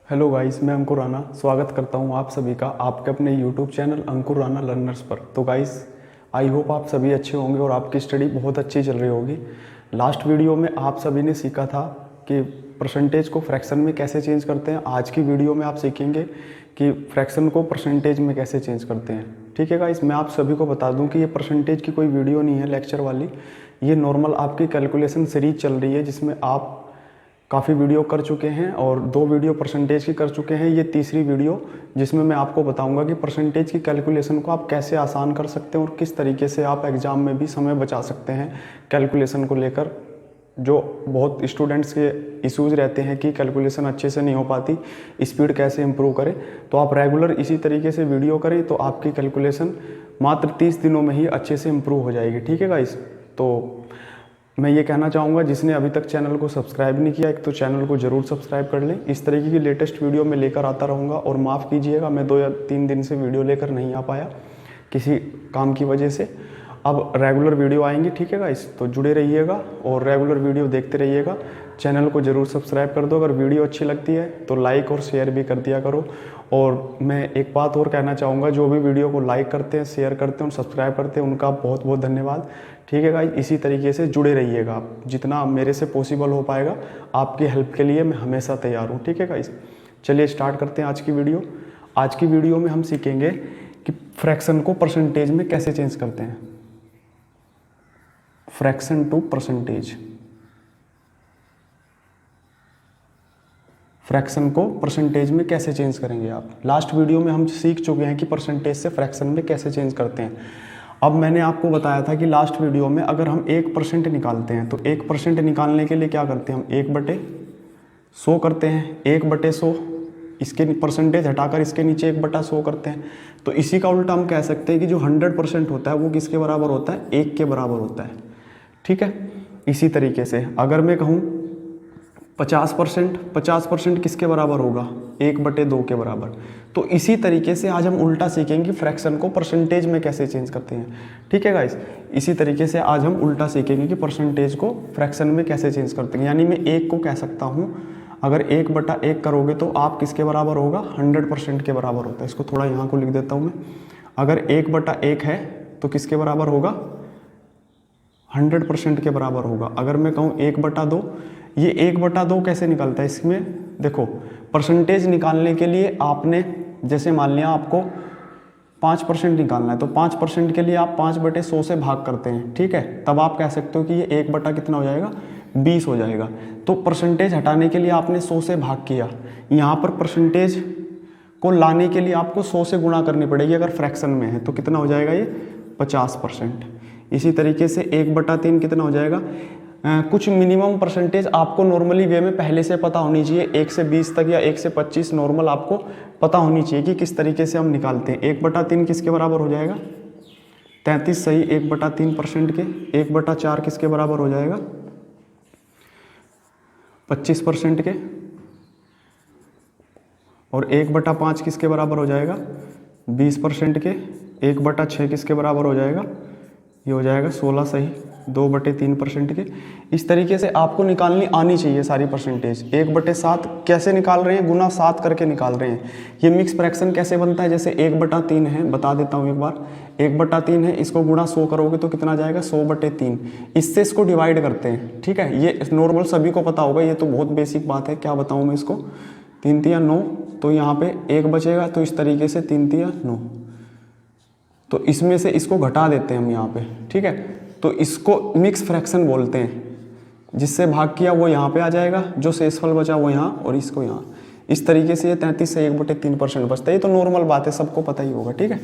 Hello guys, मैं अंकुर राणा स्वागत करता हूं आप सभी का आपके अपने यूट्यूब चैनल अंकुर राणा लर्नर्स पर। तो गाइस, आई होप आप सभी अच्छे होंगे और आपकी स्टडी बहुत अच्छी चल रही होगी। लास्ट वीडियो में आप सभी ने सीखा था कि परसेंटेज को फ्रैक्शन में कैसे चेंज करते हैं। आज की वीडियो में आप सीखेंगे कि फ्रैक्शन को परसेंटेज में कैसे चेंज करते हैं। ठीक है गाइस, मैं आप सभी को बता दूं कि ये परसेंटेज की कोई वीडियो नहीं है लेक्चर वाली। ये नॉर्मल आपकी कैलकुलेशन सीरीज चल रही है जिसमें आप काफ़ी वीडियो कर चुके हैं और 2 वीडियो परसेंटेज की कर चुके हैं। ये तीसरी वीडियो जिसमें मैं आपको बताऊंगा कि परसेंटेज की कैलकुलेशन को आप कैसे आसान कर सकते हैं और किस तरीके से आप एग्ज़ाम में भी समय बचा सकते हैं कैलकुलेशन को लेकर। जो बहुत स्टूडेंट्स के इश्यूज़ रहते हैं कि कैलकुलेशन अच्छे से नहीं हो पाती, स्पीड कैसे इंप्रूव करें, तो आप रेगुलर इसी तरीके से वीडियो करें तो आपकी कैलकुलेशन मात्र 30 दिनों में ही अच्छे से इंप्रूव हो जाएगी। ठीक है गाइस, तो मैं ये कहना चाहूँगा जिसने अभी तक चैनल को सब्सक्राइब नहीं किया, एक तो चैनल को ज़रूर सब्सक्राइब कर लें। इस तरीके की लेटेस्ट वीडियो मैं लेकर आता रहूँगा और माफ़ कीजिएगा मैं 2 या 3 दिन से वीडियो लेकर नहीं आ पाया किसी काम की वजह से। अब रेगुलर वीडियो आएंगी। ठीक है गाइस, तो जुड़े रहिएगा और रेगुलर वीडियो देखते रहिएगा। चैनल को ज़रूर सब्सक्राइब कर दो। अगर वीडियो अच्छी लगती है तो लाइक और शेयर भी कर दिया करो। और मैं एक बात और कहना चाहूँगा, जो भी वीडियो को लाइक करते हैं, शेयर करते हैं और सब्सक्राइब करते हैं उनका बहुत बहुत धन्यवाद। ठीक है गाइस, इसी तरीके से जुड़े रहिएगा आप। जितना मेरे से पॉसिबल हो पाएगा आपकी हेल्प के लिए मैं हमेशा तैयार हूँ। ठीक है गाइस, चलिए स्टार्ट करते हैं आज की वीडियो। आज की वीडियो में हम सीखेंगे कि फ्रैक्शन को परसेंटेज में कैसे चेंज करते हैं। फ्रैक्शन टू परसेंटेज, फ्रैक्शन को परसेंटेज में कैसे चेंज करेंगे आप। लास्ट वीडियो में हम सीख चुके हैं कि परसेंटेज से फ्रैक्शन में कैसे चेंज करते हैं। अब मैंने आपको बताया था कि लास्ट वीडियो में अगर हम 1% निकालते हैं तो 1% निकालने के लिए क्या करते हैं, हम 1/100 करते हैं। 1/100 इसके परसेंटेज हटाकर इसके नीचे 1/100 करते हैं। तो इसी का उल्टा हम कह सकते हैं कि जो 100% होता है वो किसके बराबर होता है, 1 के बराबर होता है। ठीक है, इसी तरीके से अगर मैं कहूँ 50% किसके बराबर होगा, 1/2 के बराबर। तो इसी तरीके से आज हम उल्टा सीखेंगे फ्रैक्शन को परसेंटेज में कैसे चेंज करते हैं। ठीक है गाइस, इसी तरीके से आज हम उल्टा सीखेंगे कि परसेंटेज को फ्रैक्शन में कैसे चेंज करते हैं। यानी मैं 1 को कह सकता हूँ, अगर 1/1 करोगे तो आप किसके बराबर होगा, 100% के बराबर होता है। इसको थोड़ा यहाँ को लिख देता हूँ मैं। अगर 1/1 है तो किसके बराबर होगा, 100% के बराबर होगा। अगर मैं कहूँ 1/2, ये 1/2 कैसे निकलता है, इसमें देखो परसेंटेज निकालने के लिए आपने जैसे मान लिया आपको 5% निकालना है तो 5% के लिए आप 5/100 से भाग करते हैं। ठीक है, तब आप कह सकते हो कि ये 1 कितना हो जाएगा, 20 हो जाएगा। तो परसेंटेज हटाने के लिए आपने 100 से भाग किया। यहाँ पर परसेंटेज को लाने के लिए आपको 100 से गुणा करनी पड़ेगी। अगर फ्रैक्शन में है तो कितना हो जाएगा, ये 50%। इसी तरीके से 1/3 कितना हो जाएगा। कुछ मिनिमम परसेंटेज आपको नॉर्मली वे में पहले से पता होनी चाहिए। 1 से 20 तक या 1 से 25 नॉर्मल आपको पता होनी चाहिए कि किस तरीके से हम निकालते हैं। 1/3 किसके बराबर हो जाएगा, 33 सही 1/3% के। 1/4 किसके बराबर हो जाएगा, 25% के। और 1/5 किसके बराबर हो जाएगा, 20% के। 1/6 किसके बराबर हो जाएगा, ये हो जाएगा 16 सही 2/3% के। इस तरीके से आपको निकालनी आनी चाहिए सारी परसेंटेज। 1/7 कैसे निकाल रहे हैं, गुना 7 करके निकाल रहे हैं। ये मिक्स फ्रैक्शन कैसे बनता है, जैसे 1/3 है, बता देता हूँ एक बार। 1/3 है, इसको गुना 100 करोगे तो कितना जाएगा, 100/3। इससे इसको डिवाइड करते हैं। ठीक है, ये नॉर्मल सभी को पता होगा, ये तो बहुत बेसिक बात है। क्या बताऊँ मैं इसको, 3 तिया 9, तो यहाँ पे 1 बचेगा तो इस तरीके से 3 तिया 9, तो इसमें से इसको घटा देते हैं हम यहाँ पे। ठीक है, तो इसको मिक्स फ्रैक्शन बोलते हैं। जिससे भाग किया वो यहाँ पे आ जाएगा, जो शेषफल बचा वो यहाँ और इसको यहाँ। इस तरीके से ये 33 से 1/3% बचता है। ये तो नॉर्मल बात है, सबको पता ही होगा। ठीक है,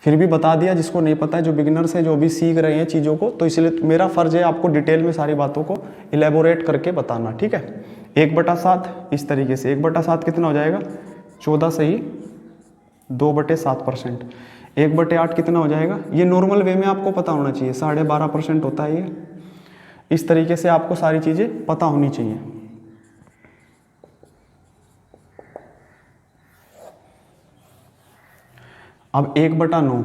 फिर भी बता दिया जिसको नहीं पता है, जो बिगिनर्स है, जो भी सीख रहे हैं चीज़ों को, तो इसलिए मेरा फर्ज है आपको डिटेल में सारी बातों को इलेबोरेट करके बताना। ठीक है, 1/7 इस तरीके से 1/7 कितना हो जाएगा, 14 सही 2/7%। 1/8 कितना हो जाएगा, ये नॉर्मल वे में आपको पता होना चाहिए, 12.5% होता है ये। इस तरीके से आपको सारी चीज़ें पता होनी चाहिए। अब 1/9,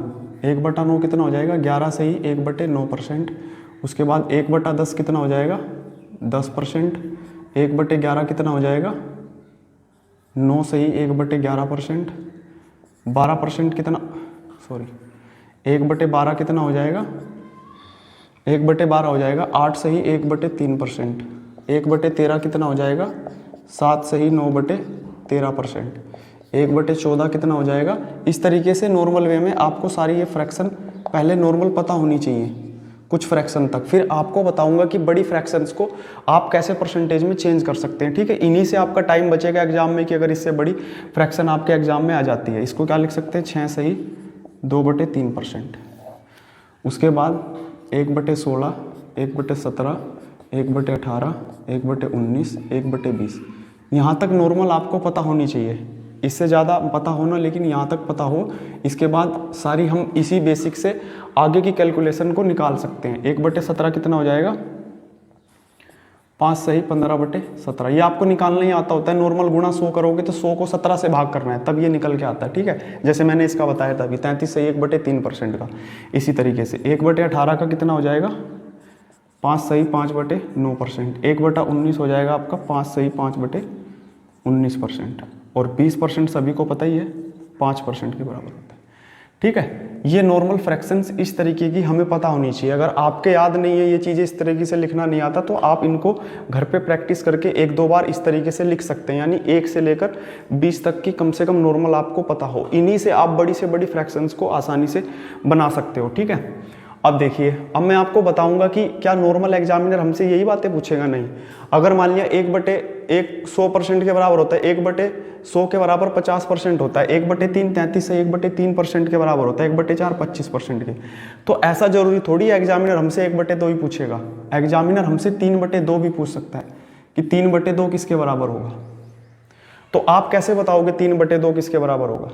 1/9 कितना हो जाएगा, 11 सही 1/9%। उसके बाद 1/10 कितना हो जाएगा, 10%। 1/11 कितना हो जाएगा, 9 सही 1/11%, 12% कितना, सॉरी 1/12 कितना हो जाएगा, 1/12 हो जाएगा 8 सही 1/3%, 1/13 कितना हो जाएगा 7 सही 9/13%, 1/14 कितना हो जाएगा। इस तरीके से नॉर्मल वे में आपको सारी ये फ्रैक्शन पहले नॉर्मल पता होनी चाहिए कुछ फ्रैक्शन तक, फिर आपको बताऊंगा कि बड़ी फ्रैक्शंस को आप कैसे परसेंटेज में चेंज कर सकते हैं। ठीक है, इन्हीं से आपका टाइम बचेगा एग्जाम में कि अगर इससे बड़ी फ्रैक्शन आपके एग्जाम में आ जाती है। इसको क्या लिख सकते हैं, 6 सही 2/3%। उसके बाद 1/16, 1/17, 1/18, 1/19, 1/20, यहाँ तक नॉर्मल आपको पता होनी चाहिए, इससे ज़्यादा पता होना लेकिन यहाँ तक पता हो। इसके बाद सारी हम इसी बेसिक से आगे की कैलकुलेशन को निकाल सकते हैं। 1/17 कितना हो जाएगा, 5 सही 15/17। ये आपको निकालना ही आता होता है, नॉर्मल गुणा 100 करोगे तो 100 को 17 से भाग करना है तब ये निकल के आता है। ठीक है, जैसे मैंने इसका बताया था अभी 33 सही 1/3% का। इसी तरीके से 1/18 का कितना हो जाएगा, 5 सही 5/9%, 1/19 हो जाएगा आपका 5 सही 5/19%, और 20% सभी को पता ही है 5% के बराबर होता है। ठीक है, ये नॉर्मल फ्रैक्शंस इस तरीके की हमें पता होनी चाहिए। अगर आपके याद नहीं है ये चीज़ें, इस तरीके से लिखना नहीं आता, तो आप इनको घर पे प्रैक्टिस करके 1-2 बार इस तरीके से लिख सकते हैं, यानी 1 से लेकर 20 तक की कम से कम नॉर्मल आपको पता हो। इन्हीं से आप बड़ी से बड़ी फ्रैक्शंस को आसानी से बना सकते हो। ठीक है, अब देखिए, अब मैं आपको बताऊंगा कि क्या नॉर्मल एग्जामिनर हमसे यही बातें पूछेगा, नहीं। अगर मान लिया 1/1 100% के बराबर होता है, 1/100 के बराबर 50% होता है, 1/3 33 से 1/3% के बराबर होता है, 1/4 25% के, तो ऐसा जरूरी थोड़ी है एग्जामिनर हमसे 1/2 ही पूछेगा। एग्जामिनर हमसे 3/2 भी पूछ सकता है कि 3/2 किसके बराबर होगा। तो आप कैसे बताओगे 3/2 किसके बराबर होगा।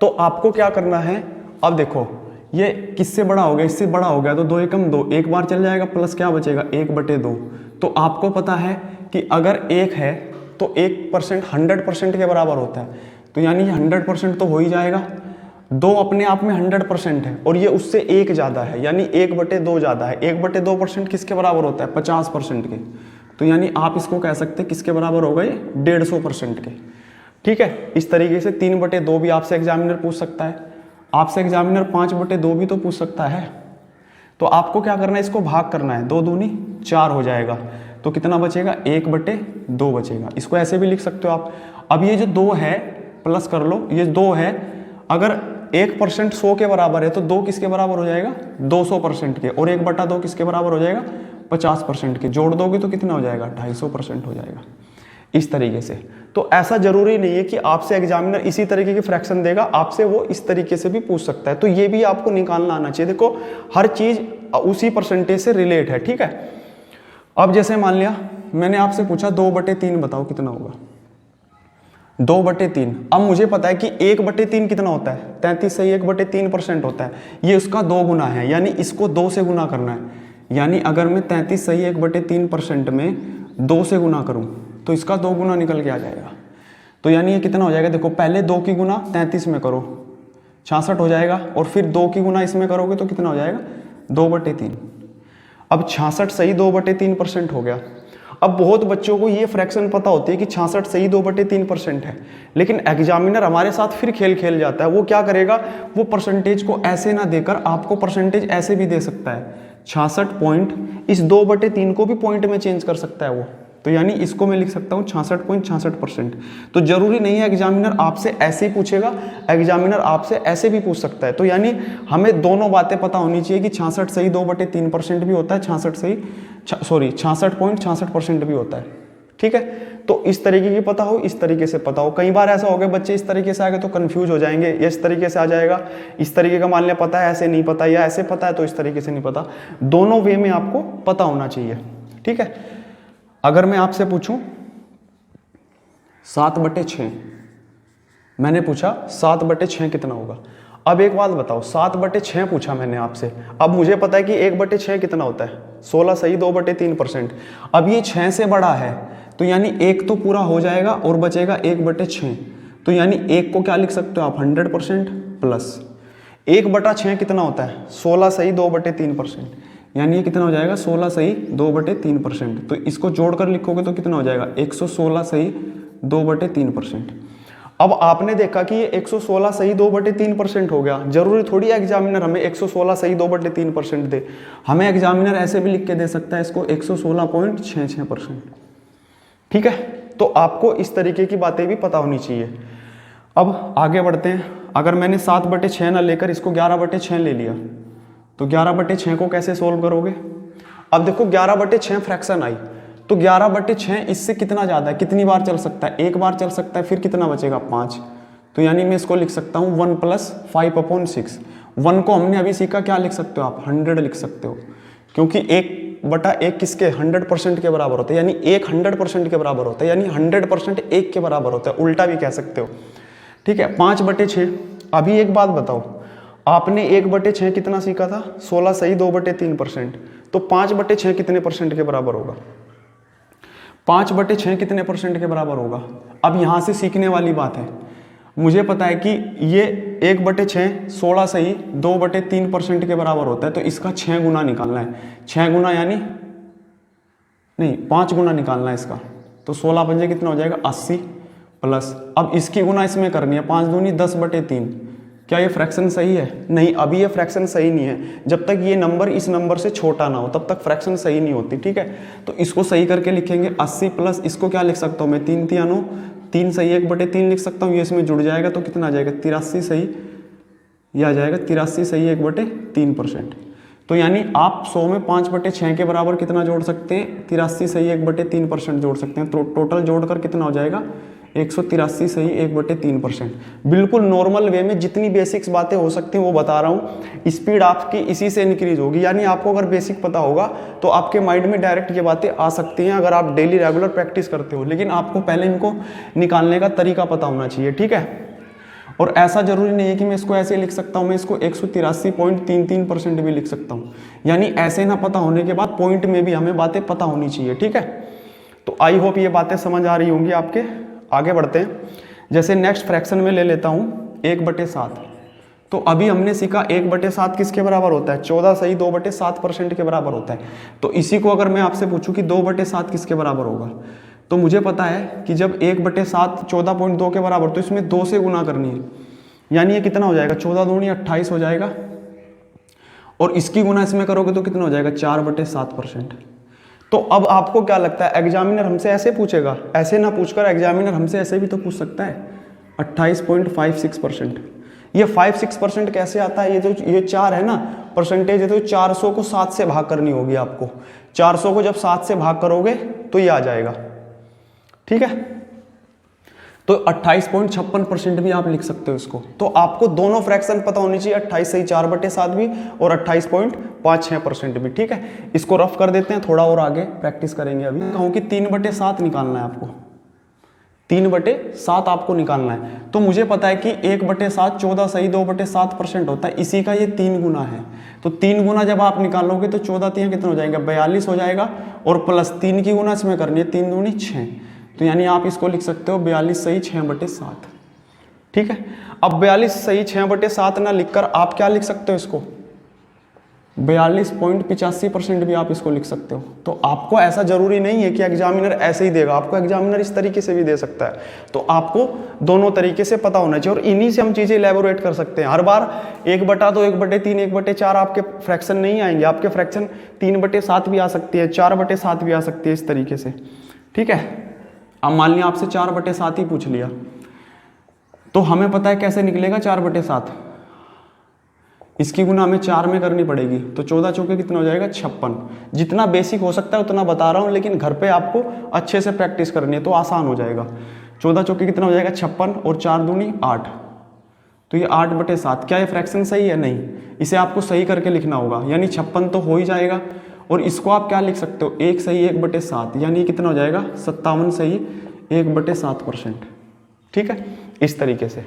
तो आपको क्या करना है, अब देखो ये किससे बड़ा हो गया, इससे बड़ा हो गया तो 2 एकम 2, एक बार चल जाएगा, प्लस क्या बचेगा 1/2। तो आपको पता है कि अगर 1 है तो 1% 100% के बराबर होता है, तो यानी 100% तो हो ही जाएगा। 2 अपने आप में 100% है और ये उससे 1 ज़्यादा है, यानी 1/2 ज़्यादा है। 1/2% किसके बराबर होता है, 50% के, तो यानी आप इसको कह सकते हैं किसके बराबर हो गए, 150% के। ठीक है, इस तरीके से 3/2 भी आपसे एग्जामिनर पूछ सकता है, आपसे एग्जामिनर 5/2 भी तो पूछ सकता है। तो आपको क्या करना है, इसको भाग करना है, 2 दूनी 4 हो जाएगा, तो कितना बचेगा 1/2 बचेगा। इसको ऐसे भी लिख सकते हो आप। अब ये जो 2 है प्लस कर लो, ये 2 है, अगर 1% 100 के बराबर है तो 2 किसके बराबर हो जाएगा 200% के, और 1/2 किसके बराबर हो जाएगा 50% के। जोड़ दोगे तो कितना हो जाएगा 250% हो जाएगा। इस तरीके से, तो ऐसा जरूरी नहीं है कि आपसे एग्जामिनर इसी तरीके की फ्रैक्शन देगा, आपसे वो इस तरीके से भी पूछ सकता है। तो ये भी आपको निकालना आना चाहिए। देखो हर चीज उसी परसेंटेज से रिलेट है। ठीक है, अब जैसे मान लिया मैंने आपसे पूछा 2/3 बताओ कितना होगा, 2/3। अब मुझे पता है कि 1/3 कितना होता है, 33 सही 1/3% होता है, ये उसका 2 गुना है, यानी इसको 2 से गुना करना है। यानी अगर मैं 33 सही 1/3% में 2 से गुना करूं तो इसका 2 गुना निकल के आ जाएगा। तो यानी ये कितना हो जाएगा, देखो पहले 2 की गुना 33 में करो 66 हो जाएगा, और फिर 2 की गुना इसमें करोगे तो कितना हो जाएगा 2/3। अब 66 सही 2/3% हो गया। अब बहुत बच्चों को ये फ्रैक्शन पता होती है कि 66 सही 2/3% है, लेकिन एग्जामिनर हमारे साथ फिर खेल खेल जाता है। वो क्या करेगा, वो परसेंटेज को ऐसे ना देकर आपको परसेंटेज ऐसे भी दे सकता है, 66 पॉइंट, इस 2/3 को भी पॉइंट में चेंज कर सकता है वो। तो यानी इसको मैं लिख सकता हूँ 66.66%। तो जरूरी नहीं है एग्जामिनर आपसे ऐसे ही पूछेगा, एग्जामिनर आपसे ऐसे भी पूछ सकता है। तो यानी हमें दोनों बातें पता होनी चाहिए कि 66 सही 2/3% भी होता है, 66.66% भी होता है। ठीक है, तो इस तरीके की पता हो, इस तरीके से पता हो। कई बार ऐसा हो गया बच्चे इस तरीके से आ गए तो कंफ्यूज हो जाएंगे, या इस तरीके से आ जाएगा, इस तरीके का मान लिया पता है ऐसे नहीं पता, या ऐसे पता है तो इस तरीके से नहीं पता। दोनों वे में आपको पता होना चाहिए। ठीक है, अगर मैं आपसे पूछूं 7/6, मैंने पूछा 7/6 कितना होगा। अब एक बात बताओ, 7/6 पूछा मैंने आपसे, अब मुझे पता है कि 1/6 कितना होता है, 16 सही 2/3%। अब ये 6 से बड़ा है, तो यानी 1 तो पूरा हो जाएगा और बचेगा 1/6। तो यानी 1 को क्या लिख सकते हो आप 100% प्लस 1/6 कितना होता है 16 सही 2/3%, यानी ये कितना हो जाएगा 16 सही 2/3%। तो इसको जोड़कर लिखोगे तो कितना हो जाएगा 116 सही 2/3%। अब आपने देखा कि ये 116 सही 2/3% हो गया। जरूरी थोड़ी एग्जामिनर हमें 116 सही 2/3% दे, हमें एग्जामिनर ऐसे भी लिख के दे सकता है इसको 116.66%। ठीक है, तो आपको इस तरीके की बातें भी पता होनी चाहिए। अब आगे बढ़ते हैं। अगर मैंने 7/6 ना लेकर इसको 11/6 ले लिया तो 11/6 को कैसे सोल्व करोगे? अब देखो 11/6 फ्रैक्शन आई तो 11/6 इससे कितना ज़्यादा है, कितनी बार चल सकता है? एक बार चल सकता है, फिर कितना बचेगा? 5। तो यानी मैं इसको लिख सकता हूँ 1 + 5/6। 1 को हमने अभी सीखा, क्या लिख सकते हो आप? 100 लिख सकते हो, क्योंकि 1/1 किसके 100% के बराबर होता है, यानी 1 100% के बराबर होता है, यानी 100% 1 के बराबर होता है, उल्टा भी कह सकते हो। ठीक है, 5/6। अभी एक बात बताओ, आपने 1/6 कितना सीखा था? 16 सही 2/3%। तो 5/6 कितने परसेंट के बराबर होगा? 5/6 कितने परसेंट के बराबर होगा? अब यहां से सीखने वाली बात है, मुझे पता है कि ये 1/6 16 सही 2/3% के बराबर होता है, तो इसका 6 गुना निकालना है। 6 गुना यानी नहीं 5 गुना निकालना है इसका। तो 16 पंजे कितना हो जाएगा? 80 प्लस, अब इसकी गुना इसमें करनी है, 5 दूनी 10/3। क्या ये फ्रैक्शन सही है? नहीं, अभी ये फ्रैक्शन सही नहीं है। जब तक ये नंबर इस नंबर से छोटा ना हो तब तक फ्रैक्शन सही नहीं होती। ठीक है, तो इसको सही करके लिखेंगे 80 प्लस, इसको क्या लिख सकता हूँ मैं? 3 × 9 3 सही 1/3 लिख सकता हूँ। ये इसमें जुड़ जाएगा तो कितना आ जाएगा? 83 सही, यह आ जाएगा 83 सही 1/3%। तो यानी आप 100 में 5/6 के बराबर कितना जोड़ सकते हैं? 83 सही 1/3% जोड़ सकते हैं। तो टोटल जोड़कर कितना हो जाएगा? 183 सही 1/3%। बिल्कुल नॉर्मल वे में जितनी बेसिक्स बातें हो सकती हैं वो बता रहा हूँ। स्पीड आपकी इसी से इंक्रीज होगी, यानी आपको अगर बेसिक पता होगा तो आपके माइंड में डायरेक्ट ये बातें आ सकती हैं अगर आप डेली रेगुलर प्रैक्टिस करते हो, लेकिन आपको पहले इनको निकालने का तरीका पता होना चाहिए। ठीक है, और ऐसा जरूरी नहीं है कि मैं इसको ऐसे लिख सकता हूँ, मैं इसको 183.33% भी लिख सकता हूँ। यानी ऐसे ना पता होने के बाद पॉइंट में भी हमें बातें पता होनी चाहिए। ठीक है, तो आई होप ये बातें समझ आ रही होंगी आपके। आगे बढ़ते हैं। जैसे नेक्स्ट फ्रैक्शन में ले लेता हूँ 1/7। तो अभी हमने सीखा 1/7 किसके बराबर होता है? 14 सही 2/7% के बराबर होता है। तो इसी को अगर मैं आपसे पूछूं कि 2/7 किसके बराबर होगा, तो मुझे पता है कि जब 1/7 14.2 के बराबर, तो इसमें 2 से गुना करनी है, यानी ये कितना हो जाएगा? 14 दूनी 28 हो जाएगा, और इसकी गुना इसमें करोगे तो कितना हो जाएगा? 4/7%। तो अब आपको क्या लगता है एग्जामिनर हमसे ऐसे पूछेगा? ऐसे ना पूछकर एग्जामिनर हमसे ऐसे भी तो पूछ सकता है 28.56%। ये 5-6% कैसे आता है? ये 4 है ना परसेंटेज है, तो 400 को 7 से भाग करनी होगी आपको। 400 को जब 7 से भाग करोगे तो ये आ जाएगा। ठीक है, तो 28.56% भी आप लिख सकते हो इसको। तो आपको दोनों फ्रैक्शन पता होनी चाहिए, 28 सही 4/7 भी और 28.56% भी। ठीक है, इसको रफ कर देते हैं, थोड़ा और आगे प्रैक्टिस करेंगे। अभी कहूँ कि 3/7 निकालना है आपको, 3/7 आपको निकालना है। तो मुझे पता है कि 1/7 14 सही 2/7% होता है, इसी का ये 3 गुना है। तो 3 गुना जब आप निकालोगे तो 14 3 कितना हो जाएगा? 42 हो जाएगा, और प्लस 3 की गुना इसमें करनी है, 3 दूनी 6। तो यानी आप इसको लिख सकते हो 42 सही 6/7। ठीक है, अब 42 सही 6/7 ना लिखकर आप क्या लिख सकते हो? इसको 42.85% भी आप इसको लिख सकते हो। तो आपको ऐसा जरूरी नहीं है कि एग्जामिनर ऐसे ही देगा, आपको एग्जामिनर इस तरीके से भी दे सकता है। तो आपको दोनों तरीके से पता होना चाहिए, और इन्हीं से हम चीजें इलेबोरेट कर सकते हैं। हर बार 1/2 1/3 1/4 आपके फ्रैक्शन नहीं आएंगे, आपके फ्रैक्शन 3/7 भी आ सकती है, 4/7 भी आ सकती है, इस तरीके से। ठीक है, अब मान लिया आपसे 4/7 ही पूछ लिया, तो हमें पता है कैसे निकलेगा 4/7। इसकी गुना हमें 4 में करनी पड़ेगी, तो 14 चौके कितना हो जाएगा? 56। जितना बेसिक हो सकता है उतना बता रहा हूं, लेकिन घर पे आपको अच्छे से प्रैक्टिस करनी है तो आसान हो जाएगा। 14 चौके कितना हो जाएगा? 56, और 4 दूनी 8, तो ये 8/7। क्या ये फ्रैक्शन सही है? नहीं, इसे आपको सही करके लिखना होगा, यानी 56 तो हो ही जाएगा। और इसको आप क्या लिख सकते हो? 1 सही 1/7, यानी कितना हो जाएगा? 57 सही 1/7%। ठीक है, इस तरीके से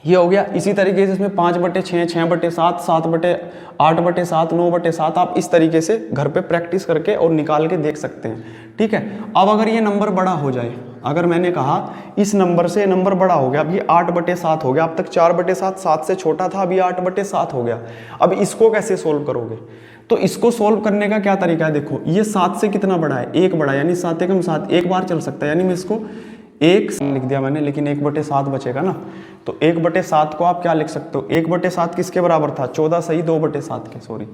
ये हो गया। इसी तरीके से इसमें 5/6 6/7 7/8/7 9/7 आप इस तरीके से घर पे प्रैक्टिस करके और निकाल के देख सकते हैं। ठीक है, अब अगर ये नंबर बड़ा हो जाए, अगर मैंने कहा इस नंबर से नंबर बड़ा हो गया, अब ये 8/7 हो गया, अब तक 4/7 7 से छोटा था, अब ये 8/7 हो गया, अब इसको कैसे सोल्व करोगे? तो इसको सोल्व करने का क्या तरीका है, देखो ये 7 से कितना बड़ा है, 1 बड़ा है, यानी 7 एकम 7 एक बार चल सकता है, यानी मैं इसको 1 लिख दिया मैंने, लेकिन 1/7 बचेगा ना, तो 1/7 को आप क्या लिख सकते हो, 1/7 किसके बराबर था, 14 सही 2/7 के, सॉरी,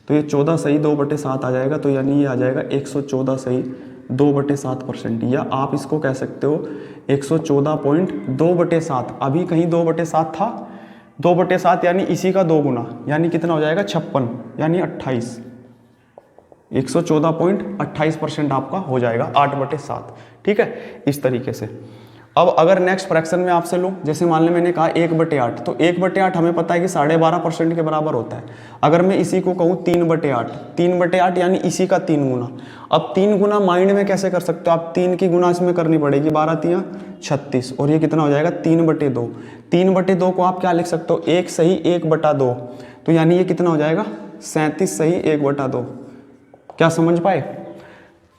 तो ये 14 सही 2/7 आ जाएगा, तो यानी ये आ जाएगा 114 सही 2/7%, या आप इसको कह सकते हो 114.2/7, अभी कहीं 2/7 था, 2/7 यानी इसी का 2 गुना, यानी कितना हो जाएगा 56, यानी 28, 114.28% आपका हो जाएगा 8/7, ठीक है, इस तरीके से। अब अगर नेक्स्ट फ्रैक्शन में आपसे लूँ, जैसे मान लें मैंने कहा 1/8, तो 1/8 हमें पता है कि 12.5% के बराबर होता है। अगर मैं इसी को कहूँ 3/8, 3/8 यानी इसी का 3 गुना। अब 3 गुना माइंड में कैसे कर सकते हो आप, 3 की गुना इसमें करनी पड़ेगी, 12 3 36, और ये कितना हो जाएगा 3/2। 3/2 को आप क्या लिख सकते हो, 1 सही 1/2, तो यानी ये कितना हो जाएगा 37 सही 1/2। क्या समझ पाए?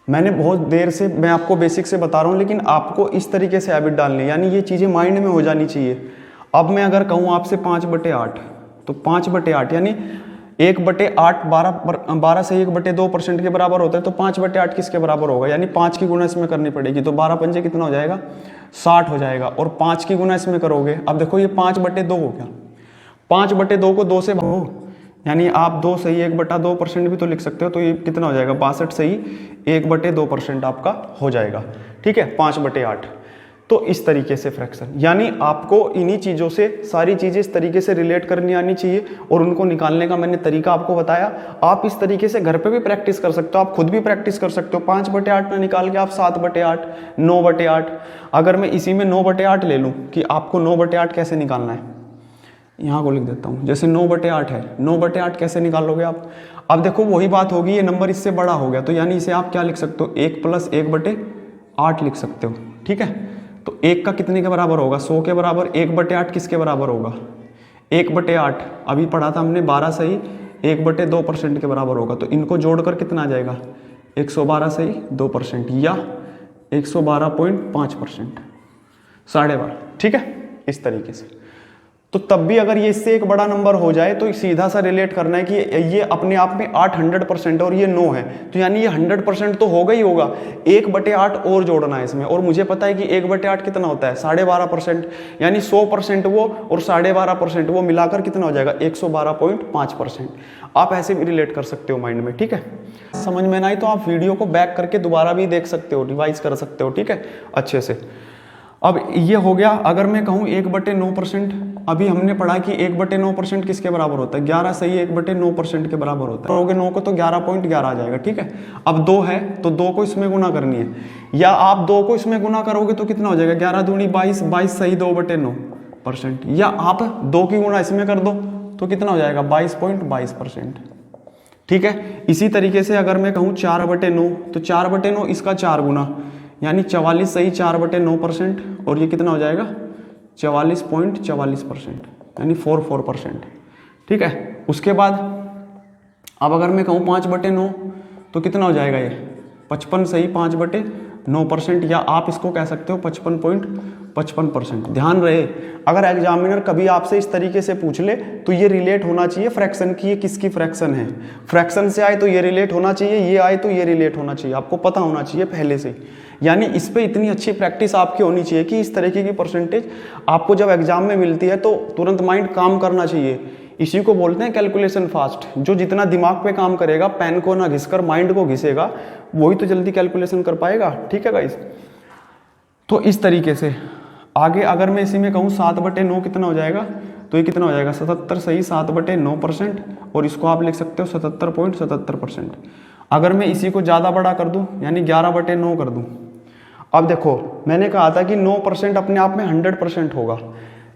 मैंने बहुत देर से मैं आपको बेसिक से बता रहा हूँ, लेकिन आपको इस तरीके से हैबिट डालनी है, यानी ये चीज़ें माइंड में हो जानी चाहिए। अब मैं अगर कहूँ आपसे 5/8, तो 5/8 यानी 1/8 12 से 1/2% के बराबर होता है, तो 5/8 किसके बराबर होगा, यानी 5 की गुना इसमें करनी पड़ेगी, तो 12 पंजे कितना हो जाएगा 60 हो जाएगा, और 5 की गुना इसमें करोगे, अब देखो ये 5/2 हो गया, 5/2 को 2 से भागो, यानी आप 2 सही 1/2% भी तो लिख सकते हो, तो ये कितना हो जाएगा 62 सही 1/2% आपका हो जाएगा, ठीक है, 5/8। तो इस तरीके से फ्रैक्शन, यानी आपको इन्हीं चीज़ों से सारी चीज़ें इस तरीके से रिलेट करनी आनी चाहिए, और उनको निकालने का मैंने तरीका आपको बताया। आप इस तरीके से घर पे भी प्रैक्टिस कर सकते हो, आप खुद भी प्रैक्टिस कर सकते हो। 5/8 ना निकाल के आप 7/8, 9/8, अगर मैं इसी में 9/8 ले लूँ कि आपको 9/8 कैसे निकालना है, यहाँ को लिख देता हूँ, जैसे 9/8 है, 9/8 कैसे निकालोगे आप, अब देखो वही बात होगी, ये नंबर इससे बड़ा हो गया, तो यानी इसे आप क्या लिख सकते हो 1 + 1/8 लिख सकते हो, ठीक है। तो 1 का कितने के बराबर होगा, 100 के बराबर, 1/8 किसके बराबर होगा, 1/8 अभी पढ़ा था हमने, 12 सही 1/2% के बराबर होगा, तो इनको जोड़कर कितना आ जाएगा 112 सही 2%, या 112.5%, 12.5, ठीक है, इस तरीके से। तो तब भी अगर ये इससे एक बड़ा नंबर हो जाए, तो सीधा सा रिलेट करना है कि ये अपने आप में 8 100% और ये 9 है, तो यानी ये 100% तो होगा ही होगा, 1/8 और जोड़ना है इसमें, और मुझे पता है कि 1/8 कितना होता है 12.5%, यानी 100% वो और 12.5% वो मिलाकर कितना हो जाएगा 112.5%। आप ऐसे भी रिलेट कर सकते हो माइंड में, ठीक है। समझ में ना आई तो आप वीडियो को बैक करके दोबारा भी देख सकते हो, रिवाइज कर सकते हो, ठीक है, अच्छे से। अब ये हो गया, अगर मैं कहूँ 1/9%, अभी हमने पढ़ा कि 1/9% किसके बराबर होता है, 11 सही 1/9% के बराबर होता है, करोगे 9 को तो 11.11 आ जाएगा, ठीक है। अब 2 है तो 2 को इसमें गुना करनी है, या आप 2 को इसमें गुना करोगे तो कितना हो जाएगा 11 दूनी 22, 22 सही 2/9%, या आप 2 की गुना इसमें कर दो तो कितना हो जाएगा 22.22%, ठीक है। इसी तरीके से अगर मैं कहूँ 4/9, तो 4/9 इसका 4 गुना, यानी 44 सही 4/9%, और ये कितना हो जाएगा 44.44%, यानी 44%, ठीक है। उसके बाद अब अगर मैं कहूँ 5/9, तो कितना हो जाएगा ये 55 सही 5/9%, या आप इसको कह सकते हो 55.55%। ध्यान रहे, अगर एग्जामिनर कभी आपसे इस तरीके से पूछ ले तो ये रिलेट होना चाहिए फ्रैक्शन की, ये किसकी फ्रैक्शन है, फ्रैक्शन से आए तो ये रिलेट होना चाहिए, ये आए तो ये रिलेट होना चाहिए, आपको पता होना चाहिए पहले से। यानी इस पे इतनी अच्छी प्रैक्टिस आपकी होनी चाहिए कि इस तरीके की परसेंटेज आपको जब एग्जाम में मिलती है तो तुरंत माइंड काम करना चाहिए। इसी को बोलते हैं कैलकुलेशन फास्ट। जो जितना दिमाग पे काम करेगा, पेन को ना घिसकर माइंड को घिसेगा, वही तो जल्दी कैलकुलेशन कर पाएगा, ठीक है गाइस। तो इस तरीके से आगे अगर मैं इसी में कहूँ 7/9 कितना हो जाएगा, तो ये कितना हो जाएगा 77 सही 7/9%, और इसको आप लिख सकते हो 77.77%। अगर मैं इसी को ज़्यादा बड़ा कर दूँ, यानी 11/9 कर दूँ, अब देखो मैंने कहा था कि 9% अपने आप में 100% होगा,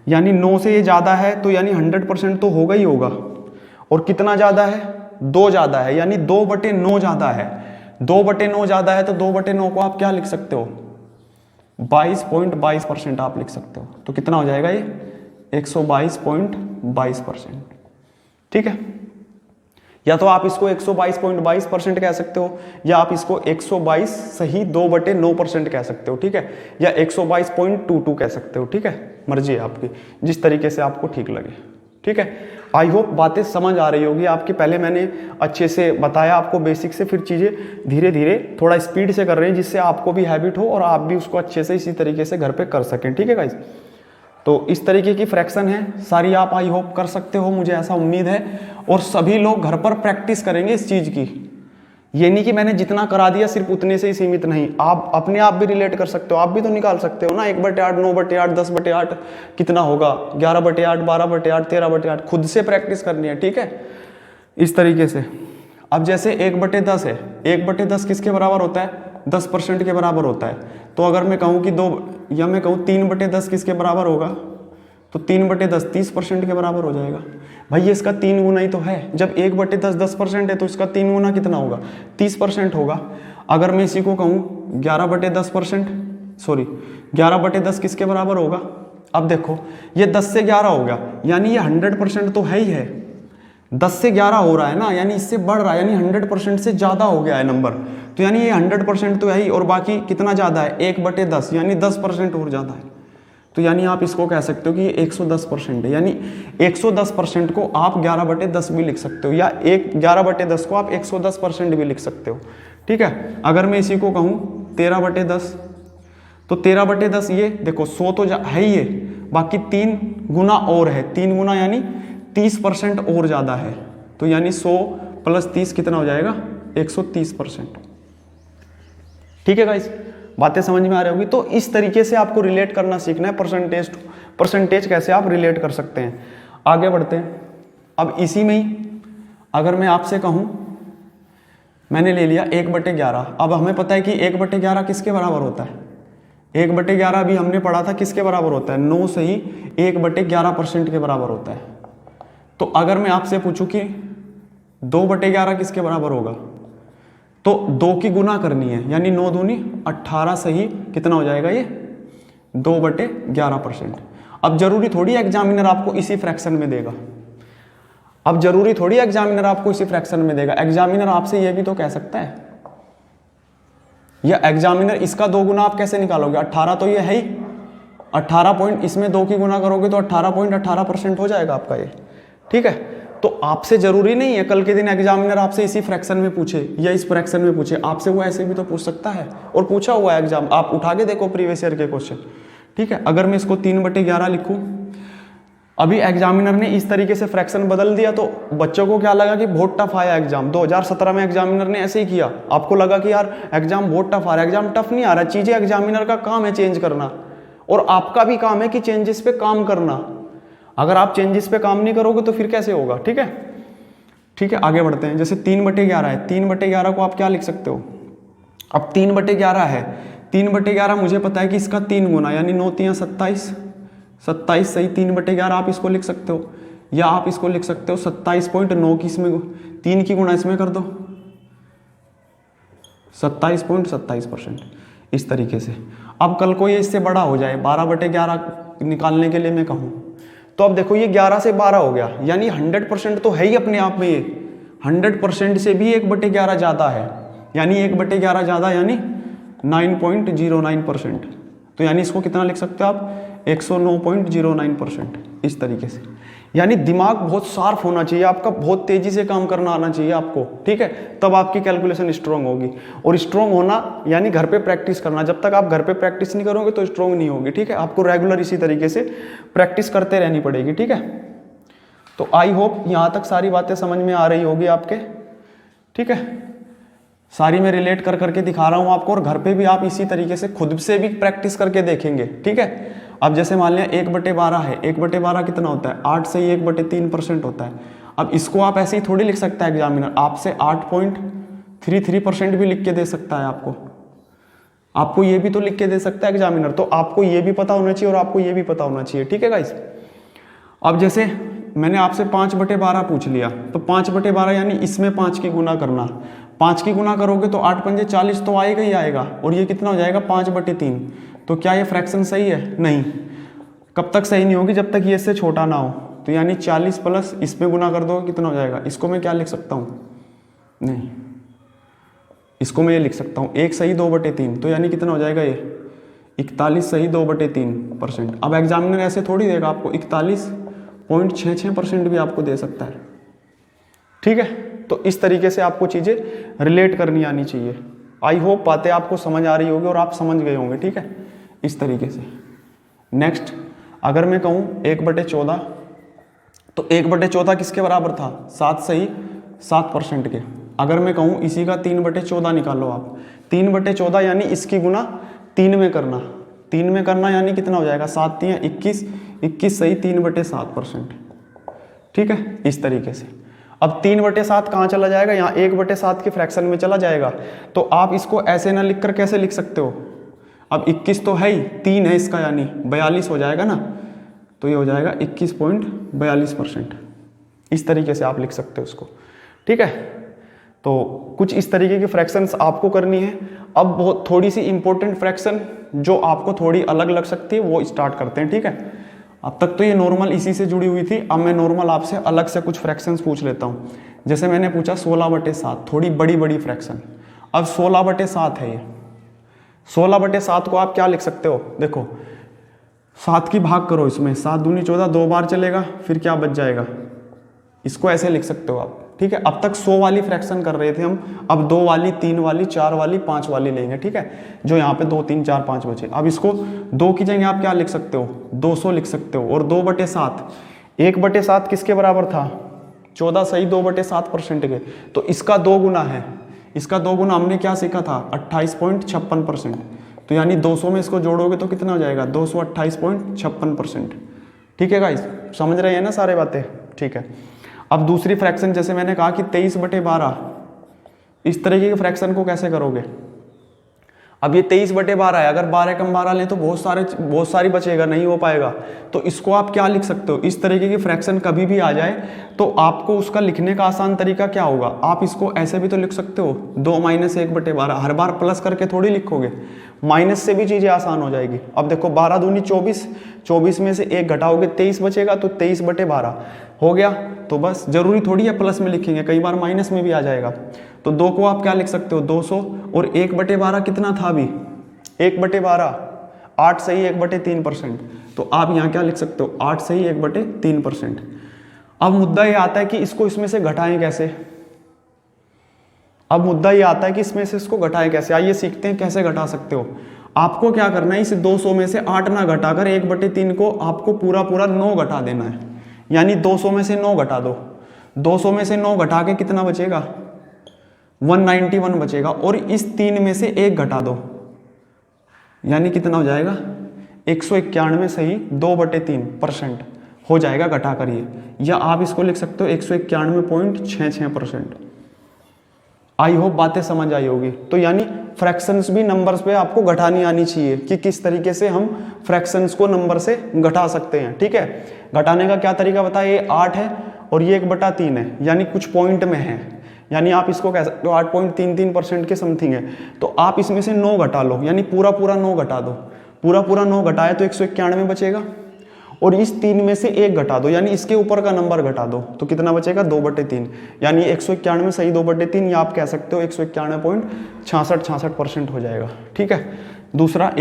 यानी 9 से ये ज़्यादा है तो यानी 100% तो होगा ही होगा। और कितना ज़्यादा है, 2 ज़्यादा है, यानी 2/9 ज़्यादा है। 2/9 ज़्यादा है तो 2/9 को आप क्या लिख सकते हो 22.22% आप लिख सकते हो। तो कितना हो जाएगा ये 122.22%, ठीक है। या तो आप इसको 122.22% कह सकते हो, या आप इसको 122 सही 2/9% कह सकते हो, ठीक है, या 122.22 कह सकते हो, ठीक है, मर्जी है आपकी, जिस तरीके से आपको ठीक लगे, ठीक है। आई होप बातें समझ आ रही होगी आपकी। पहले मैंने अच्छे से बताया आपको बेसिक से, फिर चीज़ें धीरे धीरे थोड़ा स्पीड से कर रहे हैं जिससे आपको भी हैबिट हो और आप भी उसको अच्छे से इसी तरीके से घर पे कर सकें। ठीक है गाइस, तो इस तरीके की फ्रैक्शन है सारी, आप आई होप कर सकते हो, मुझे ऐसा उम्मीद है। और सभी लोग घर पर प्रैक्टिस करेंगे इस चीज़ की। ये नहीं कि मैंने जितना करा दिया सिर्फ उतने से ही सीमित नहीं, आप अपने आप भी रिलेट कर सकते हो, आप भी तो निकाल सकते हो ना। 1/8, 9/8, 10/8 कितना होगा, 11/8, 12/8, 13/8, खुद से प्रैक्टिस करनी है। ठीक है, इस तरीके से। अब जैसे 1/10 है, 1/10 किसके बराबर होता है, 10% के बराबर होता है। तो अगर मैं कहूँ कि 2 या मैं कहूँ 3/10 किसके बराबर होगा, तो 3/10 30% के बराबर हो जाएगा। भाई ये इसका 3 गुना ही तो है। जब 1/10 10% है तो इसका 3 गुना कितना होगा, 30% होगा। अगर मैं इसी को कहूँ 11/10%, सॉरी 11/10 किसके बराबर होगा। अब देखो ये 10 से 11 हो गया, यानी ये 100% तो है ही है। 10 से 11 हो रहा है ना, यानी इससे बढ़ रहा है, यानी 100% से ज़्यादा हो गया है नंबर। तो यानी ये 100% तो है ही, और बाकी कितना ज़्यादा है, 1/10, यानी 10% और ज़्यादा है। तो यानी आप इसको कह सकते हो कि ये 110% है। यानी 110% को आप 11/10 भी लिख सकते हो, या 11/10 को आप 110% भी लिख सकते हो। ठीक है, अगर मैं इसी को कहूँ 13/10, तो 13/10 ये देखो 100 तो है ही है, बाकी 3 गुना और है, 3 गुना यानी 30% और ज़्यादा है। तो यानी 100 + 30 कितना हो जाएगा, 130%। ठीक है गाइस, बातें समझ में आ रही होगी। तो इस तरीके से आपको रिलेट करना सीखना है, परसेंटेज कैसे आप रिलेट कर सकते हैं। आगे बढ़ते हैं। अब इसी में ही अगर मैं आपसे कहूँ, मैंने ले लिया 1/11। अब हमें पता है कि 1/11 किसके बराबर होता है, 1/11 भी हमने पढ़ा था किसके बराबर होता है, 9 से ही 1/11% के बराबर होता है। तो अगर मैं आपसे पूछूं कि 2/11 किसके बराबर होगा, तो 2 की गुना करनी है, यानी 9 दूनी 18 से ही कितना हो जाएगा, ये 2/11%। अब जरूरी थोड़ी एग्जामिनर आपको इसी फ्रैक्शन में देगा, अब जरूरी थोड़ी एग्जामिनर आपको इसी फ्रैक्शन में देगा। एग्जामिनर आपसे ये भी तो कह सकता है, या एग्जामिनर इसका 2 गुना आप कैसे निकालोगे, 18 तो ये है ही, 18 पॉइंट इसमें 2 की गुना करोगे तो 18.18% हो जाएगा आपका ये। ठीक है, तो आपसे जरूरी नहीं है कल के दिन एग्जामिनर आपसे इसी फ्रैक्शन में पूछे या इस फ्रैक्शन में पूछे, आपसे वो ऐसे भी तो पूछ सकता है, और पूछा हुआ है एग्जाम, आप उठा के देखो प्रीवियस ईयर के क्वेश्चन। ठीक है, अगर मैं इसको 3/11 लिखूं, अभी एग्जामिनर ने इस तरीके से फ्रैक्शन बदल दिया तो बच्चों को क्या लगा कि बहुत टफ आया एग्जाम। 2017 में एग्जामिनर ने ऐसे ही किया, आपको लगा कि यार एग्जाम बहुत टफ आ रहा है। एग्जाम टफ नहीं आ रहा, चीजें एग्जामिनर का काम है चेंज करना, और आपका भी काम है कि चेंजेस पे काम करना। अगर आप चेंजेस पे काम नहीं करोगे तो फिर कैसे होगा। ठीक है, ठीक है, आगे बढ़ते हैं। जैसे 3/11 है, 3/11 को आप क्या लिख सकते हो, अब 3/11 है, 3/11 मुझे पता है कि इसका 3 गुना, यानी 9 3 27, 27 सही 3/11 आप इसको लिख सकते हो, या आप इसको लिख सकते हो 27.9 की इसमें 3 की गुणा इसमें कर दो, 27.27%, इस तरीके से। अब कल को ये इससे बड़ा हो जाए, 12/11 निकालने के लिए मैं कहूँ, तो अब देखो ये 11 से 12 हो गया, यानी 100% तो है ही अपने आप में, ये 100% से भी 1/11 ज़्यादा है, यानी 1/11 ज़्यादा यानी 9.09%। तो यानी इसको कितना लिख सकते हो आप, 109.09%, इस तरीके से। यानी दिमाग बहुत शार्प होना चाहिए आपका, बहुत तेजी से काम करना आना चाहिए आपको। ठीक है, तब आपकी कैलकुलेशन स्ट्रांग होगी, और स्ट्रांग होना यानी घर पे प्रैक्टिस करना। जब तक आप घर पे प्रैक्टिस नहीं करोगे तो स्ट्रांग नहीं होगी। ठीक है, आपको रेगुलर इसी तरीके से प्रैक्टिस करते रहनी पड़ेगी। ठीक है, तो आई होप यहाँ तक सारी बातें समझ में आ रही होगी आपके। ठीक है, सारी मैं रिलेट कर करके दिखा रहा हूँ आपको, और घर पे भी आप इसी तरीके से खुद से भी प्रैक्टिस करके देखेंगे। ठीक है, अब जैसे मान लिया 1/12 है, 1/12 कितना होता है, 8 से ही 1/3% होता है। अब इसको आप ऐसे ही थोड़ी लिख सकता है एग्जामिनर, आपसे 8.33% भी लिख के दे सकता है आपको ये भी तो लिख के दे सकता है एग्जामिनर। तो आपको ये भी पता होना चाहिए और आपको ये भी पता होना चाहिए। ठीक है गाइस, अब जैसे मैंने आपसे 5/12 पूछ लिया, तो 5/12 यानी इसमें 5 की गुना करना, 5 की गुना करोगे तो 8 पंजे 40 तो आएगा ही आएगा, और ये कितना हो जाएगा 5/3। तो क्या ये फ्रैक्शन सही है, नहीं। कब तक सही नहीं होगी, जब तक ये इससे छोटा ना हो। तो यानी 40 प्लस इसमें गुना कर दो कितना हो जाएगा, इसको मैं क्या लिख सकता हूँ, नहीं, इसको मैं ये लिख सकता हूँ 1 सही 2/3, तो यानी कितना हो जाएगा ये 41 सही 2/3%। अब एग्जामिनर ऐसे थोड़ी देगा आपको 41 0.66% भी आपको दे सकता है। ठीक है, तो इस तरीके से आपको चीज़ें रिलेट करनी आनी चाहिए। आई होप बातें आपको समझ आ रही होगी और आप समझ गए होंगे। ठीक है, इस तरीके से। नेक्स्ट, अगर मैं कहूँ 1/14, तो 1/14 किसके बराबर था? 7 सही 7% के। अगर मैं कहूँ इसी का 3/14 निकालो आप, 3/14 यानी इसकी गुना 3 में करना, 3 में करना यानी कितना हो जाएगा? 7 3 21, 21 सही 3/7%। ठीक है, इस तरीके से। अब 3/7 कहाँ चला जाएगा? यहाँ 1/7 के फ्रैक्शन में चला जाएगा। तो आप इसको ऐसे ना लिखकर कैसे लिख सकते हो? अब 21 तो है ही, 3 है इसका यानी 42 हो जाएगा ना, तो ये हो जाएगा 21.42%। इस तरीके से आप लिख सकते हो इसको। ठीक है, तो कुछ इस तरीके की फ्रैक्शंस आपको करनी है। अब बहुत थोड़ी सी इंपॉर्टेंट फ्रैक्शन जो आपको थोड़ी अलग लग सकती है वो स्टार्ट करते हैं। ठीक है, अब तक तो ये नॉर्मल इसी से जुड़ी हुई थी। अब मैं नॉर्मल आपसे अलग से कुछ फ्रैक्शंस पूछ लेता हूँ। जैसे मैंने पूछा 16/7, थोड़ी बड़ी बड़ी फ्रैक्शन। अब 16/7 है ये। 16/7 को आप क्या लिख सकते हो? देखो 7 की भाग करो इसमें, 7 दूनी 14, 2 बार चलेगा, फिर क्या बच जाएगा? इसको ऐसे लिख सकते हो आप। ठीक है, अब तक 100 वाली फ्रैक्शन कर रहे थे हम, अब 2 वाली, 3 वाली, 4 वाली, 5 वाली लेंगे। ठीक है, जो यहाँ पे 2 3 4 5 बचे। अब इसको 2 की जगह आप क्या लिख सकते हो? 200 लिख सकते हो। और 2/7, 1/7 किसके बराबर था? 14 सही 2/7% के। तो इसका 2 गुना है, इसका 2 गुना हमने क्या सीखा था? 28.56%। तो यानी 200 में इसको जोड़ोगे तो कितना हो जाएगा? 228.56%। ठीक है गाइस, समझ रहे हैं ना सारे बातें? ठीक है, अब दूसरी फ्रैक्शन जैसे मैंने कहा कि 23/12, इस तरीके के फ्रैक्शन को कैसे करोगे? अब ये 23/12 है, अगर 12 कम 12 लें तो बहुत सारी बचेगा, नहीं हो पाएगा। तो इसको आप क्या लिख सकते हो? इस तरीके की फ्रैक्शन कभी भी आ जाए तो आपको उसका लिखने का आसान तरीका क्या होगा? आप इसको ऐसे भी तो लिख सकते हो, 2 - 1/12। हर बार प्लस करके थोड़ी लिखोगे, माइनस से भी चीज़ें आसान हो जाएगी। अब देखो 12 दूनी 24, 24 में से 1 घटाओगे 23 बचेगा, तो 23/12 हो गया। तो बस जरूरी थोड़ी है प्लस में लिखेंगे, कई बार माइनस में भी आ जाएगा। तो 2 को आप क्या लिख सकते हो? 200। और 1/12 कितना था अभी? 1/12 8 सही 1/3%। तो आप यहाँ क्या लिख सकते हो? 8 सही 1/3%। अब मुद्दा ये आता है कि इसको इसमें से घटाएं कैसे? अब मुद्दा ये आता है कि इसमें से इसको घटाएं कैसे? आइए सीखते हैं कैसे घटा सकते हो। आपको क्या करना है? इस 200 में से 8 ना घटाकर 1/3 को आपको पूरा 9 घटा देना है। यानी 200 में से 9 घटा दो। 200 में से 9 घटा के कितना बचेगा? 191 बचेगा। और इस 3 में से 1 घटा दो, यानी कितना हो जाएगा? 191 सही 2/3% हो जाएगा घटाकर ये। या आप इसको लिख सकते हो 191.66%। आई होप बातें समझ आई होगी। तो यानी फ्रैक्शंस भी नंबर्स पे आपको घटानी आनी चाहिए कि किस तरीके से हम फ्रैक्शंस को नंबर से घटा सकते हैं। ठीक है, घटाने का क्या तरीका बताया? ये 8 है और ये 1/3 है, यानी कुछ पॉइंट में है, यानी आप इसको कह सकते हो 8.33% के समथिंग है। तो आप इसमें से 9 घटा लो, यानी पूरा 9 घटा दो। पूरा 9 घटाए तो 191 बचेगा। और इस 3 में से 1 घटा दो, यानी इसके ऊपर का नंबर घटा दो, तो कितना बचेगा? 2/3। यानी 191 सही 2/3, या आप कह सकते हो 191.66% हो जाएगा। ठीक है, दूसरा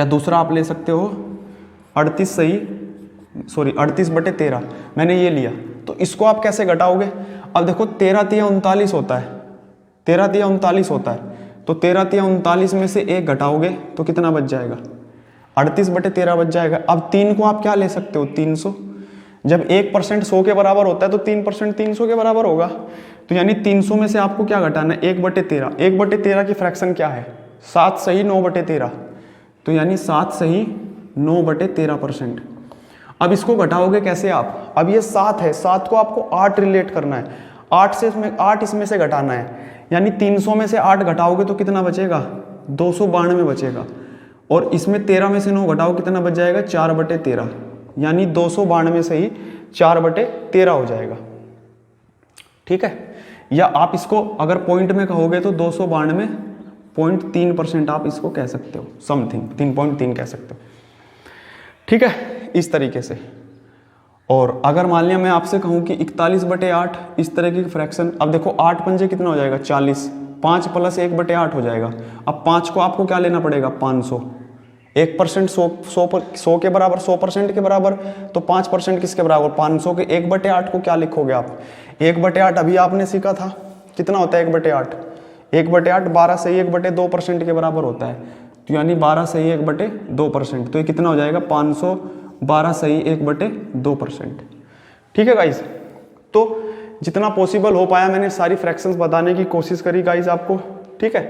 दूसरा आप ले सकते हो 38/13 मैंने ये लिया। तो इसको आप कैसे घटाओगे? अब देखो 13 × 39 होता है, 13 × 39 होता है। तो 13 × 39 में से 1 घटाओगे तो कितना बच जाएगा? 38/13 बच जाएगा। अब 3 को आप क्या ले सकते हो? 300। जब 1% 100 के बराबर होता है तो 3% 300 के बराबर होगा। तो यानी 300 में से आपको क्या घटाना है? 1/13। 1/13 की फ्रैक्शन क्या है? 7 सही 9/13। तो यानी 7 सही 9/13%। अब इसको घटाओगे कैसे आप? अब ये 7 है, 7 को आपको 8 रिलेट करना है, 8 इसमें से घटाना है। यानी 300 में से 8 घटाओगे तो कितना बचेगा? 292 बचेगा। और इसमें 13 में से 9 घटाओ, कितना बच जाएगा? 4/13। यानी 292 से ही 4/13 हो जाएगा। ठीक है, या आप इसको अगर पॉइंट में कहोगे तो 292.3% आप इसको कह सकते हो, समथिंग 3.3 कह सकते हो। ठीक है, इस तरीके से। और अगर मान लिया मैं आपसे कहूं कि 41/8 इस तरह की फ्रैक्शन, अब देखो 8 पंजे कितना हो जाएगा? 40, 5 + 1/8 हो जाएगा। अब 5 को आपको क्या लेना पड़ेगा? 500। 1% 100 के बराबर, 100% के बराबर, तो 5% किसके बराबर, 500 के 1/8 को क्या लिखोगे आप, 1/8 अभी आपने सीखा था, कितना होता है 1/8, 1/8 12 सही 1/2% के बराबर होता है, तो यानी 12 सही 1/2%, तो ये कितना हो जाएगा 512 सही 1/2%। ठीक है गाइस, तो जितना पॉसिबल हो पाया मैंने सारी फ्रैक्शंस बताने की कोशिश करी गाइस आपको। ठीक है,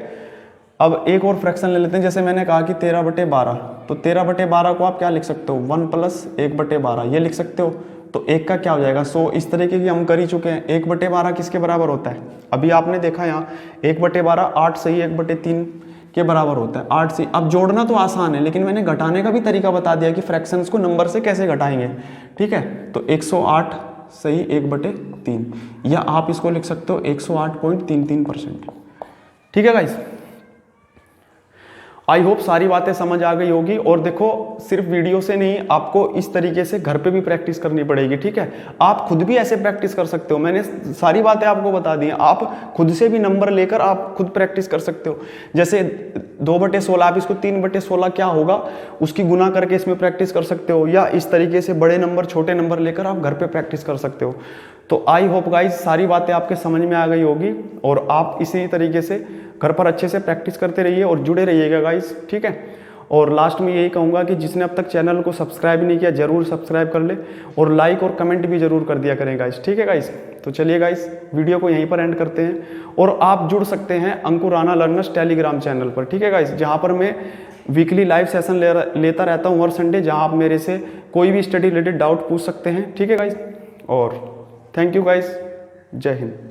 अब एक और फ्रैक्शन ले लेते हैं, जैसे मैंने कहा कि 13/12, तो 13/12 को आप क्या लिख सकते हो, 1 + 1/12 ये लिख सकते हो, तो 1 का क्या हो जाएगा 100। इस तरीके की हम कर ही चुके हैं। 1/12 किसके बराबर होता है, अभी आपने देखा यहाँ 1/12 8 सही 1/3 के बराबर होता है, 8 सही। अब जोड़ना तो आसान है, लेकिन मैंने घटाने का भी तरीका बता दिया कि फ्रैक्शंस को नंबर से कैसे घटाएंगे। ठीक है, तो 108 सही 1/3, या आप इसको लिख सकते हो 108.33%। ठीक है गाइस, आई होप सारी बातें समझ आ गई होगी। और देखो सिर्फ वीडियो से नहीं, आपको इस तरीके से घर पे भी प्रैक्टिस करनी पड़ेगी। ठीक है, आप खुद भी ऐसे प्रैक्टिस कर सकते हो, मैंने सारी बातें आपको बता दी हैं। आप खुद से भी नंबर लेकर आप खुद प्रैक्टिस कर सकते हो। जैसे 2/16 आप इसको 3/16 क्या होगा उसकी गुना करके इसमें प्रैक्टिस कर सकते हो, या इस तरीके से बड़े नंबर छोटे नंबर लेकर आप घर पे प्रैक्टिस कर सकते हो। तो आई होप गाइज सारी बातें आपके समझ में आ गई होगी, और आप इसी तरीके से घर पर अच्छे से प्रैक्टिस करते रहिए और जुड़े रहिएगा गाइज। ठीक है, और लास्ट में यही कहूँगा कि जिसने अब तक चैनल को सब्सक्राइब नहीं किया जरूर सब्सक्राइब कर ले, और लाइक और कमेंट भी जरूर कर दिया करें गाइज। ठीक है गाइज, तो चलिए गाइज वीडियो को यहीं पर एंड करते हैं, और आप जुड़ सकते हैं अंकुर राणा लर्नर्स टेलीग्राम चैनल पर। ठीक है गाइज, जहाँ पर मैं वीकली लाइव सेशन लेता रहता हूँ हर संडे, जहाँ आप मेरे से कोई भी स्टडी रिलेटेड डाउट पूछ सकते हैं। ठीक है गाइज, और थैंक यू गाइज, जय हिंद।